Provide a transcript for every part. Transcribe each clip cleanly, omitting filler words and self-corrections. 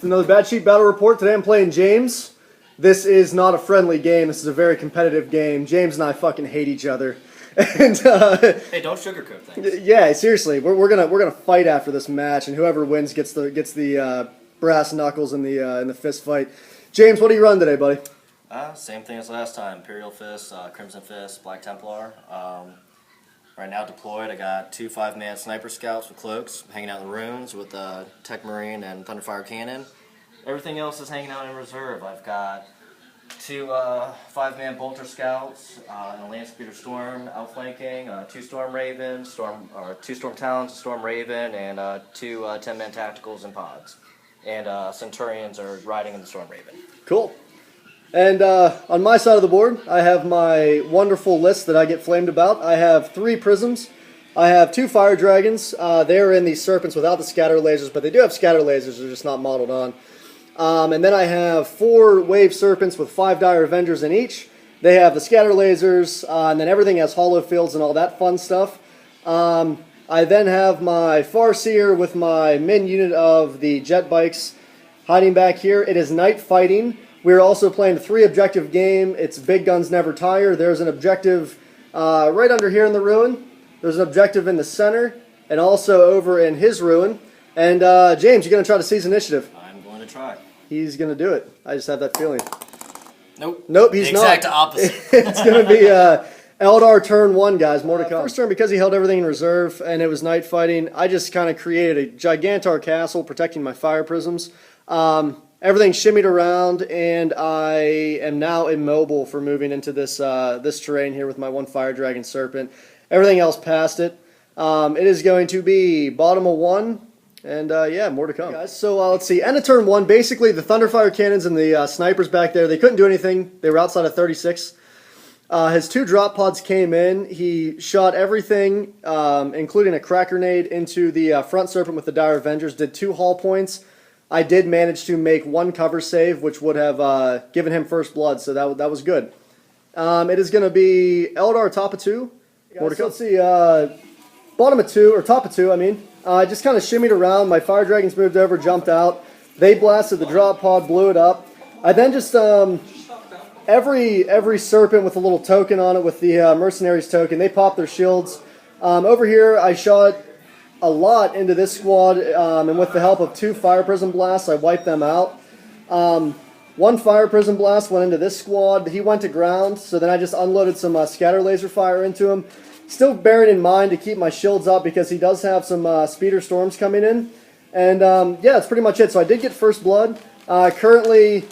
Another Bad Sheep Battle Report. Today I'm playing James. This is not a friendly game. This is a very competitive game. James and I fucking hate each other. And hey, don't sugarcoat things. Yeah, seriously, we're gonna fight after this match, and whoever wins gets the brass knuckles in the fist fight. James, what are you running today, buddy? Same thing as last time. Imperial Fist, Crimson Fist, Black Templar. Right now deployed, I got 2 5-man sniper scouts with cloaks, hanging out in the ruins with Tech Marine and Thunderfire Cannon. Everything else is hanging out in reserve. I've got 2 5-man bolter scouts and a land speeder storm outflanking, 2 storm ravens, 2 storm talons, a storm raven, and 2 10-man tacticals and pods. And centurions are riding in the storm raven. Cool. And on my side of the board, I have my wonderful list that I get flamed about. I have 3 prisms. I have 2 fire dragons. They're in these serpents without the scatter lasers, but they do have scatter lasers. They're just not modeled on. And then I have 4 wave serpents with 5 dire avengers in each. They have the scatter lasers, and then everything has hollow fields and all that fun stuff. I then have my Farseer with my min unit of the jet bikes hiding back here. It is night fighting. We're also playing a 3-objective game. It's Big Guns Never Tire. There's an objective right under here in the ruin. There's an objective in the center, and also over in his ruin. And James, you're going to try to seize initiative. I'm going to try. He's going to do it. I just have that feeling. Nope. Nope, he's the exact opposite. It's going to be Eldar turn 1, guys. More to come. First turn, because he held everything in reserve and it was night fighting, I just kind of created a Gigantar castle protecting my fire prisms. Everything shimmied around, and I am now immobile for moving into this this terrain here with my 1 Fire Dragon Serpent. Everything else passed it. It is going to be bottom of 1, and yeah, more to come. Guys, so let's see. End of turn 1, basically the Thunderfire Cannons and the snipers back there, they couldn't do anything. They were outside of 36. His 2 drop pods came in. He shot everything, including a crack grenade, into the front serpent with the Dire Avengers, did 2 hull points. I did manage to make 1 cover save, which would have given him first blood, so that was good. It is going to be Eldar top of 2. More to come. Let's see, bottom of 2, or top of 2, I mean. I just kind of shimmied around. My Fire Dragons moved over, jumped out. They blasted the drop pod, blew it up. I then just, every serpent with a little token on it with the Mercenaries token, they popped their shields. Over here, I shot a lot into this squad, and with the help of 2 Fire Prism Blasts, I wiped them out. 1 Fire Prism Blast went into this squad. He went to ground, so then I just unloaded some Scatter Laser Fire into him. Still bearing in mind to keep my shields up because he does have some Speeder Storms coming in. And yeah, that's pretty much it. So I did get first blood. Currently,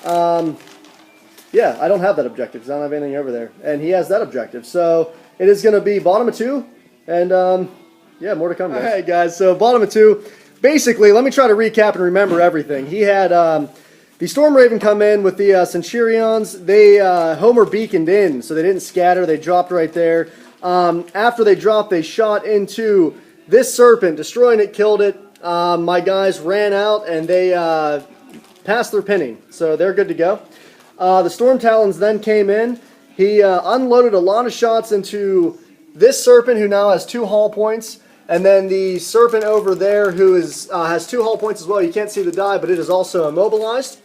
yeah, I don't have that objective because I don't have anything over there. And he has that objective. So it is going to be bottom of 2, and yeah, more to come, guys. All right, guys, so bottom of 2. Basically, let me try to recap and remember everything. He had the Storm Raven come in with the Centurions. They Homer beaconed in, so they didn't scatter. They dropped right there. After they dropped, they shot into this Serpent, destroying it, killed it. My guys ran out, and they passed their pinning, so they're good to go. The Storm Talons then came in. He unloaded a lot of shots into this Serpent, who now has 2 hull points. And then the Serpent over there, who has 2 hull points as well. You can't see the die, but it is also immobilized.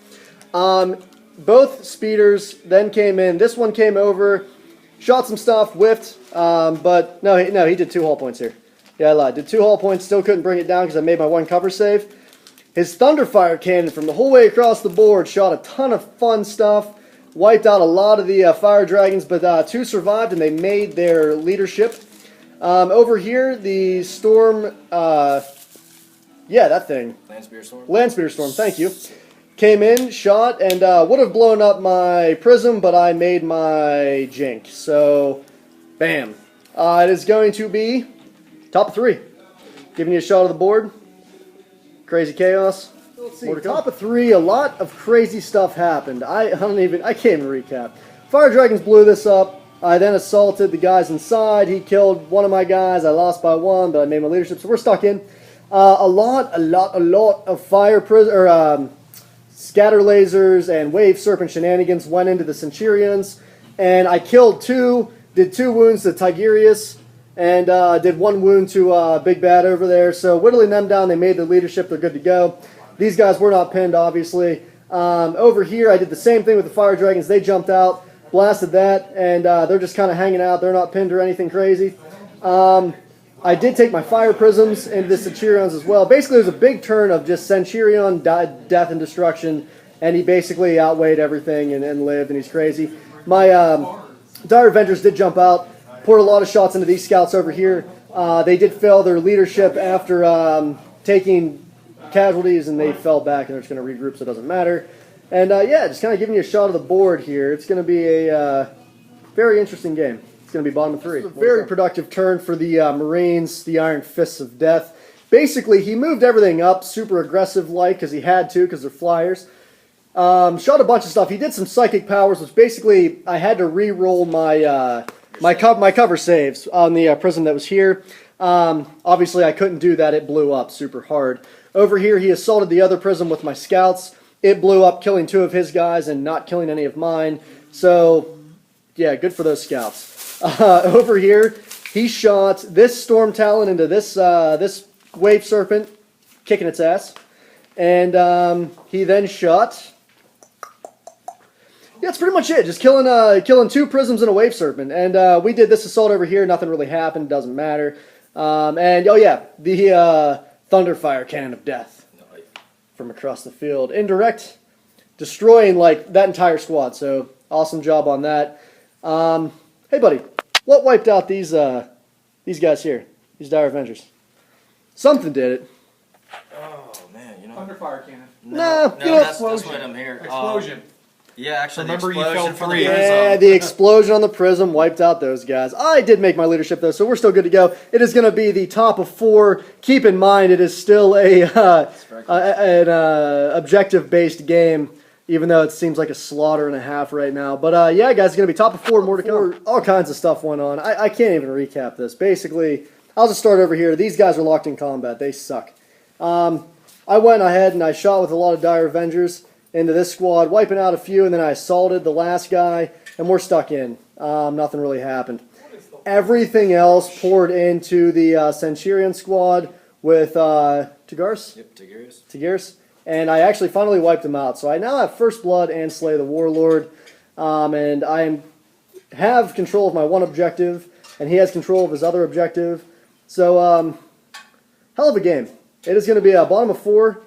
Both speeders then came in. This one came over, shot some stuff, whiffed, but no, he did 2 hull points here. Yeah, I lied. Did 2 hull points, still couldn't bring it down because I made my 1 cover save. His Thunderfire Cannon from the whole way across the board shot a ton of fun stuff, wiped out a lot of the Fire Dragons, but 2 survived and they made their leadership. Over here, the Storm, yeah, that thing. Land Speeder Storm. Land Speeder Storm, thank you. Came in, shot, and would have blown up my Prism, but I made my Jink. So, bam. It is going to be top of 3. Giving you a shot of the board. Crazy chaos. Let's see. Top of 3, a lot of crazy stuff happened. I can't even recap. Fire Dragons blew this up. I then assaulted the guys inside. He killed one of my guys. I lost by 1, but I made my leadership, so we're stuck in. A lot of fire scatter lasers and wave serpent shenanigans went into the Centurions, and I killed 2, did 2 wounds to Tigerius, and did 1 wound to Big Bad over there. So whittling them down, they made the leadership. They're good to go. These guys were not pinned, obviously. Over here, I did the same thing with the fire dragons. They jumped out, blasted that, and they're just kind of hanging out. They're not pinned or anything crazy. I did take my fire prisms into the Centurions as well. Basically, there's a big turn of just Centurion death and destruction, and he basically outweighed everything and lived, and he's crazy. My Dire Avengers did jump out, poured a lot of shots into these scouts over here. They did fail their leadership after taking casualties, and they fell back, and they're just going to regroup, so it doesn't matter. And yeah, just kind of giving you a shot of the board here. It's going to be a very interesting game. It's going to be bottom of 3. A very productive turn for the Marines, the Iron Fists of Death. Basically, he moved everything up super aggressive-like because he had to, because they're flyers. Shot a bunch of stuff. He did some psychic powers, which basically I had to re-roll my my cover saves on the prism that was here. Obviously, I couldn't do that. It blew up super hard. Over here, he assaulted the other prism with my scouts. It blew up, killing 2 of his guys and not killing any of mine. So, yeah, good for those scouts. Over here, he shot this Storm Talon into this this Wave Serpent, kicking its ass. And he then shot... Yeah, that's pretty much it. Just killing 2 prisms and a Wave Serpent. And we did this assault over here. Nothing really happened. Doesn't matter. And, oh yeah, the Thunderfire Cannon of Death from across the field. Indirect, destroying, like, that entire squad. So, awesome job on that. Hey, buddy, what wiped out these guys here? These Dire Avengers? Something did it. Oh, man, you know. Thunderfire cannon. No, that's what I'm here. Explosion. Yeah, actually, Remember the you explosion fell from 3. the prism. Yeah, the explosion on the prism wiped out those guys. I did make my leadership, though, so we're still good to go. It is going to be the top of 4. Keep in mind, it is still an objective-based game, even though it seems like a slaughter and a half right now. But, yeah, guys, it's going to be top of 4, more to come. All kinds of stuff went on. I can't even recap this. Basically, I'll just start over here. These guys are locked in combat. They suck. I went ahead and I shot with a lot of Dire Avengers into this squad, wiping out a few, and then I assaulted the last guy, and we're stuck in. Nothing really happened. Everything else poured into the Centurion squad with Tigars? Yep, Tigars. Tigars. And I actually finally wiped them out. So I now have First Blood and Slay the Warlord, and I have control of my one objective, and he has control of his other objective. So, hell of a game. It is going to be a bottom of 4.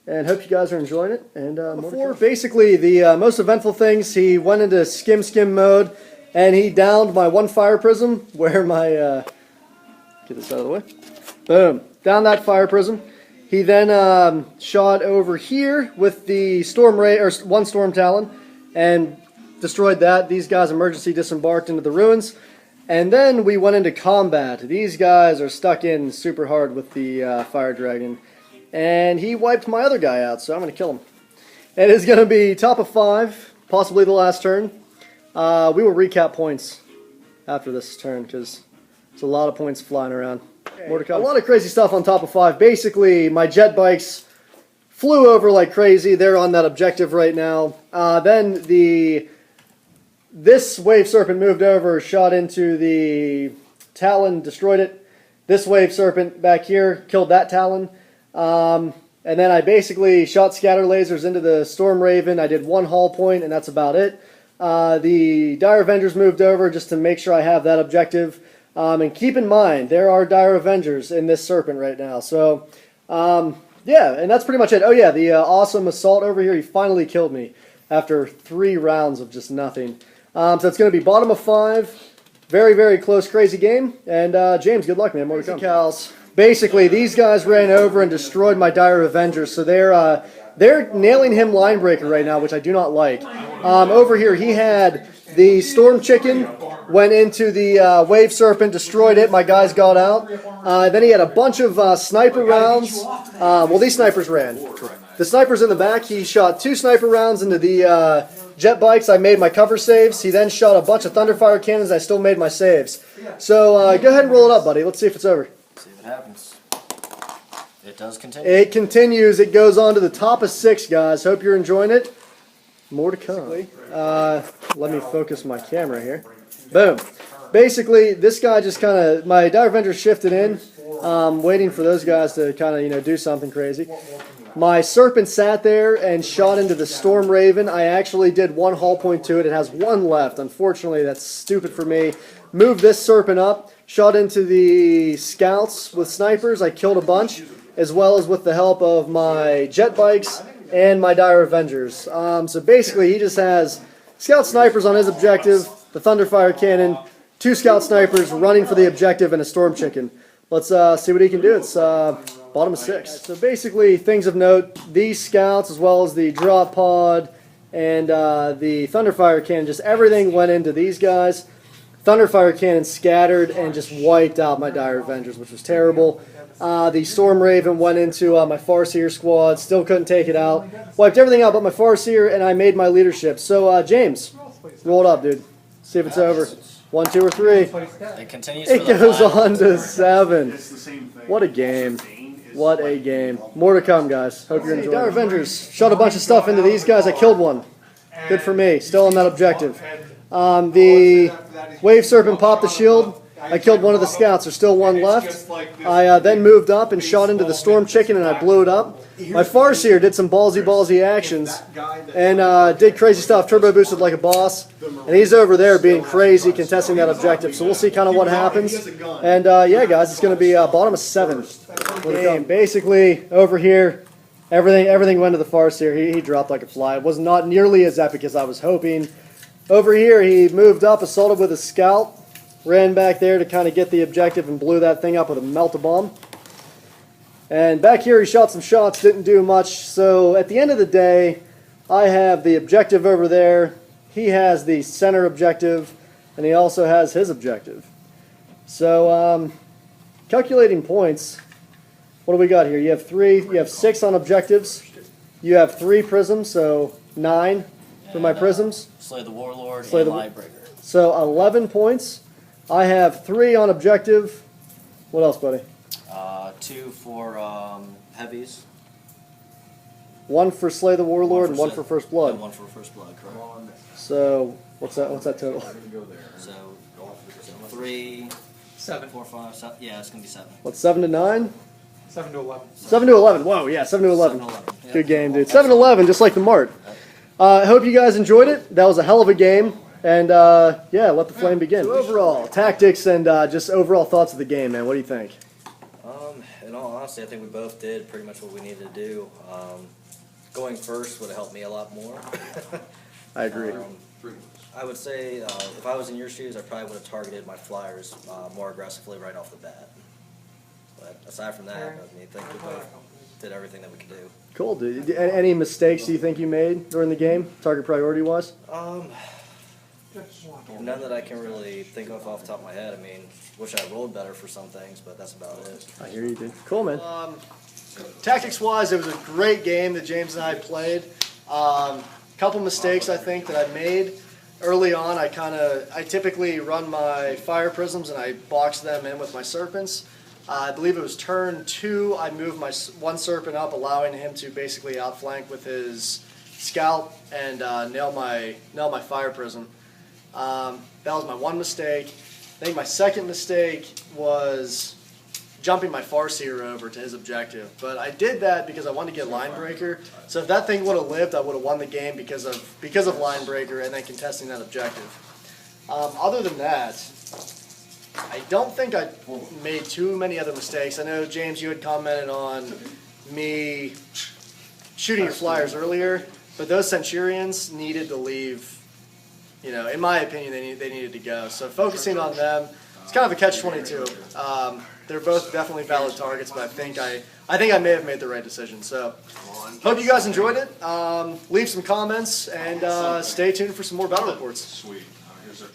And hope you guys are enjoying it. And before, basically, the most eventful things, he went into skim mode, and he downed my 1 fire prism, where my, get this out of the way. Boom. Down that fire prism. He then shot over here with the Storm Ray, or 1 Storm Talon, and destroyed that. These guys emergency disembarked into the ruins. And then we went into combat. These guys are stuck in super hard with the fire dragon. And he wiped my other guy out, so I'm going to kill him. It is going to be top of 5, possibly the last turn. We will recap points after this turn, because there's a lot of points flying around. More to come. A lot of crazy stuff on top of 5. Basically, my jet bikes flew over like crazy. They're on that objective right now. Then this Wave Serpent moved over, shot into the Talon, destroyed it. This Wave Serpent back here killed that Talon. And then I basically shot scatter lasers into the Storm Raven. I did 1 hull point, and that's about it. The Dire Avengers moved over just to make sure I have that objective. And keep in mind, there are Dire Avengers in this Serpent right now. So, yeah, and that's pretty much it. Oh yeah, the awesome assault over here, he finally killed me after 3 rounds of just nothing. So it's going to be bottom of 5. Very, very close, crazy game. And James, good luck, man. More to come. Cows. Basically, these guys ran over and destroyed my Dire Avengers, so they're nailing him line breaker right now, which I do not like. Over here, he had the Storm Chicken, went into the Wave Serpent, destroyed it, my guys got out. Then he had a bunch of sniper rounds. Well, these snipers ran. The snipers in the back, he shot 2 sniper rounds into the jet bikes. I made my cover saves. He then shot a bunch of Thunderfire cannons. I still made my saves. So go ahead and roll it up, buddy. Let's see if it's over. See if it happens. It does continue. It continues. It goes on to the top of 6, guys. Hope you're enjoying it. More to come. Let me focus my camera here. Boom. Basically, this guy just kind of, my Dire Avenger shifted in, waiting for those guys to kind of, do something crazy. My Serpent sat there and shot into the Storm Raven. I actually did one hull point to it. It has one left. Unfortunately, that's stupid for me. Moved this Serpent up, shot into the Scouts with snipers. I killed a bunch, as well as with the help of my jet bikes and my Dire Avengers. So basically, he just has Scout snipers on his objective, the Thunderfire cannon, 2 Scout snipers running for the objective, and a Storm Chicken. Let's see what he can do. It's bottom of 6. So basically, things of note, these Scouts, as well as the drop pod and the Thunderfire cannon, just everything went into these guys. Thunderfire cannon scattered and just wiped out my Dire Avengers, which was terrible. The Storm Raven went into my Farseer squad, still couldn't take it out. Wiped everything out but my Farseer, and I made my leadership. So, James, roll it up, dude. See if it's over. 1, 2, or 3. It continues. It goes on to 7. What a game. What a game. More to come, guys. Hope you're enjoying it. Dire Avengers. Shot a bunch of stuff into these guys. I killed one. Good for me. Still on that objective. The Wave Serpent popped the shield. I killed one of the Scouts. There's still one left. I then moved up and shot into the Storm Chicken, and I blew it up. My Farseer did some ballsy actions and did crazy stuff. Turbo boosted like a boss. And he's over there being crazy, contesting that objective. So we'll see kind of what happens. And yeah, guys, it's going to be bottom of 7. Game. Basically, over here, everything went to the Farseer. He dropped like a fly. It was not nearly as epic as I was hoping. Over here, he moved up, assaulted with a Scout. Ran back there to kind of get the objective and blew that thing up with a melt-a-bomb. And back here he shot some shots, didn't do much. So at the end of the day, I have the objective over there. He has the center objective, and he also has his objective. So calculating points, what do we got here? You have 6 on objectives. You have 3 prisms, so 9 for my prisms. Slay the Warlord and Lightbreaker. So 11 points. I have 3 on objective. What else, buddy? 2 for heavies. 1 for Slay the Warlord and 1 for First Blood. And 1 for First Blood, correct. So what's that total? So 3, 7, 4, 5, 7. Yeah, it's gonna be 7. What's 7 to 9? 7 to 11. 7 to 11. Whoa, yeah, 7 to 11. 7 to 11. Good game, dude. 7 to 11, just like the Mart. I hope you guys enjoyed it. That was a hell of a game. And, yeah, let the flame begin. So overall, tactics and just overall thoughts of the game, man. What do you think? In all honesty, I think we both did pretty much what we needed to do. Going first would have helped me a lot more. I agree. I would say if I was in your shoes, I probably would have targeted my flyers more aggressively right off the bat. But aside from that, I think we both did everything that we could do. Cool, dude. Any mistakes do you think you made during the game, target priority-wise? None that I can really think of off the top of my head. I mean, wish I rolled better for some things, but that's about it. I hear you, dude. Cool, man. Tactics-wise, it was a great game that James and I played. Couple mistakes, I think, that I made. Early on, I typically run my fire prisms and I box them in with my serpents. I believe it was turn 2, I moved my 1 serpent up, allowing him to basically outflank with his scout and nail my fire prism. That was my 1 mistake. I think my 2nd mistake was jumping my Farseer over to his objective. But I did that because I wanted to get Line Breaker. So if that thing would have lived, I would have won the game because of Line Breaker and then contesting that objective. Other than that, I don't think I made too many other mistakes. I know, James, you had commented on me shooting your flyers earlier, but those Centurions needed to leave. You know, in my opinion, they needed to go. So focusing on them, it's kind of a catch-22. They're both definitely valid targets, but I think I may have made the right decision. So, hope you guys enjoyed it. Leave some comments and stay tuned for some more battle reports. Sweet. Here's our